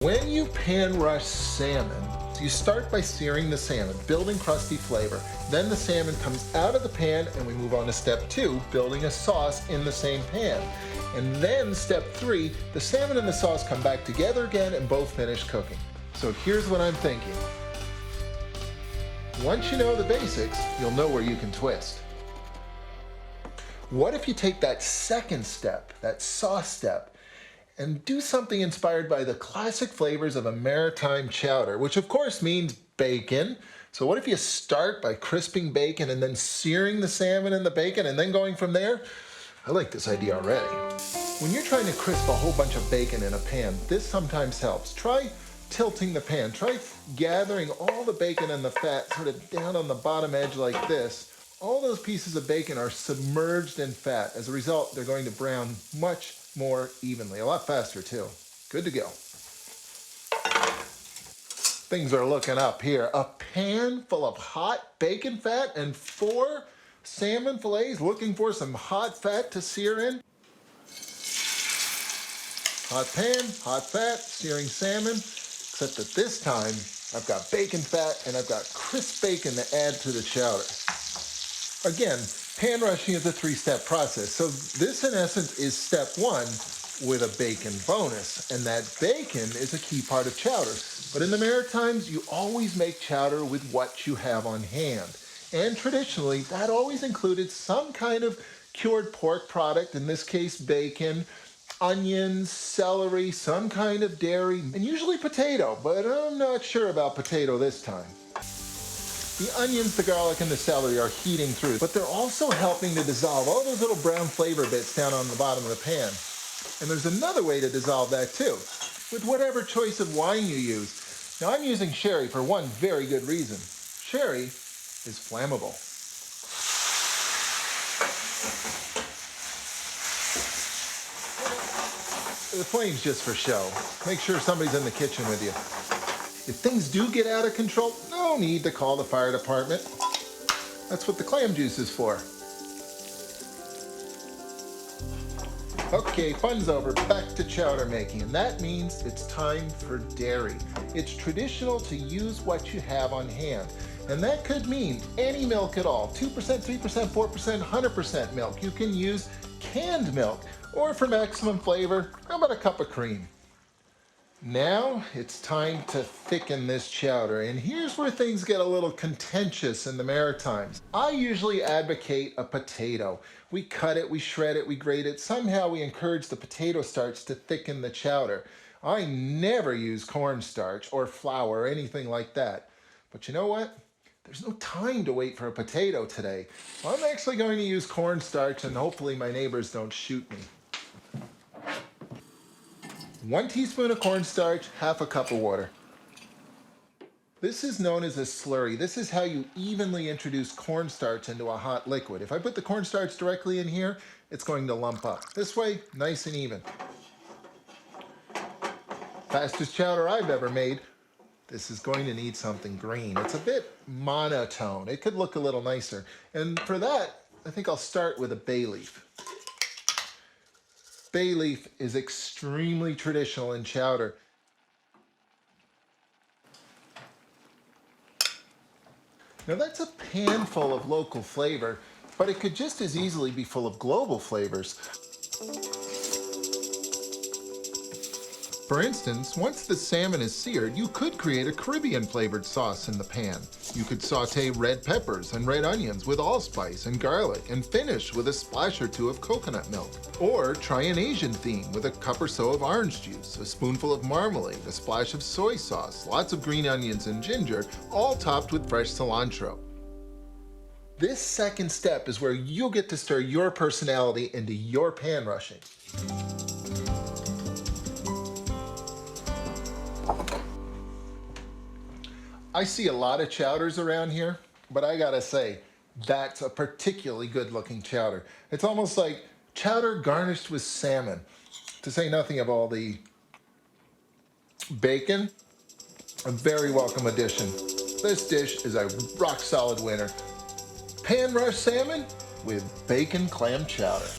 When you pan rush salmon, you start by searing the salmon, building crusty flavor. Then the salmon comes out of the pan and we move on to step 2, building a sauce in the same pan. And then step 3, the salmon and the sauce come back together again and both finish cooking. So here's what I'm thinking. Once you know the basics, you'll know where you can twist. What if you take that second step, that sauce step, and do something inspired by the classic flavors of a maritime chowder, which of course means bacon. So what if you start by crisping bacon and then searing the salmon and the bacon and then going from there? I like this idea already. When you're trying to crisp a whole bunch of bacon in a pan, this sometimes helps. Try tilting the pan. Try gathering all the bacon and the fat sort of down on the bottom edge like this. All those pieces of bacon are submerged in fat. As a result, they're going to brown much more evenly, a lot faster too. Good to go. Things are looking up here. A pan full of hot bacon fat and 4 salmon fillets looking for some hot fat to sear in. Hot pan, hot fat, searing salmon, except that this time I've got bacon fat and I've got crisp bacon to add to the chowder. Again, pan rushing is a 3-step process, so this in essence is step 1 with a bacon bonus, and that bacon is a key part of chowder. But in the Maritimes, you always make chowder with what you have on hand. And traditionally, that always included some kind of cured pork product, in this case bacon, onions, celery, some kind of dairy, and usually potato, but I'm not sure about potato this time. The onions, the garlic, and the celery are heating through, but they're also helping to dissolve all those little brown flavor bits down on the bottom of the pan. And there's another way to dissolve that too, with whatever choice of wine you use. Now I'm using sherry for one very good reason. Sherry is flammable. The flame's just for show. Make sure somebody's in the kitchen with you. If things do get out of control, no need to call the fire department. That's what the clam juice is for. Okay, fun's over, back to chowder making, and that means it's time for dairy. It's traditional to use what you have on hand, and that could mean any milk at all, 2%, 3%, 4%, 100% milk. You can use canned milk, or for maximum flavor, how about a cup of cream? Now it's time to thicken this chowder, and here's where things get a little contentious in the Maritimes. I usually advocate a potato. We cut it, we shred it, we grate it. Somehow we encourage the potato starch to thicken the chowder. I never use cornstarch or flour or anything like that. But you know what? There's no time to wait for a potato today. I'm actually going to use cornstarch, and hopefully my neighbors don't shoot me. 1 teaspoon of cornstarch, half a cup of water. This is known as a slurry. This is how you evenly introduce cornstarch into a hot liquid. If I put the cornstarch directly in here, it's going to lump up. This way, nice and even. Fastest chowder I've ever made. This is going to need something green. It's a bit monotone. It could look a little nicer. And for that, I think I'll start with a bay leaf. Bay leaf is extremely traditional in chowder. Now that's a pan full of local flavor, but it could just as easily be full of global flavors. For instance, once the salmon is seared, you could create a Caribbean flavored sauce in the pan. You could saute red peppers and red onions with allspice and garlic and finish with a splash or 2 of coconut milk. Or try an Asian theme with a cup or so of orange juice, a spoonful of marmalade, a splash of soy sauce, lots of green onions and ginger, all topped with fresh cilantro. This second step is where you'll get to stir your personality into your pan rushing. I see a lot of chowders around here, but I gotta say, that's a particularly good looking chowder. It's almost like chowder garnished with salmon, to say nothing of all the bacon. A very welcome addition. This dish is a rock solid winner. Pan rush salmon with bacon clam chowder.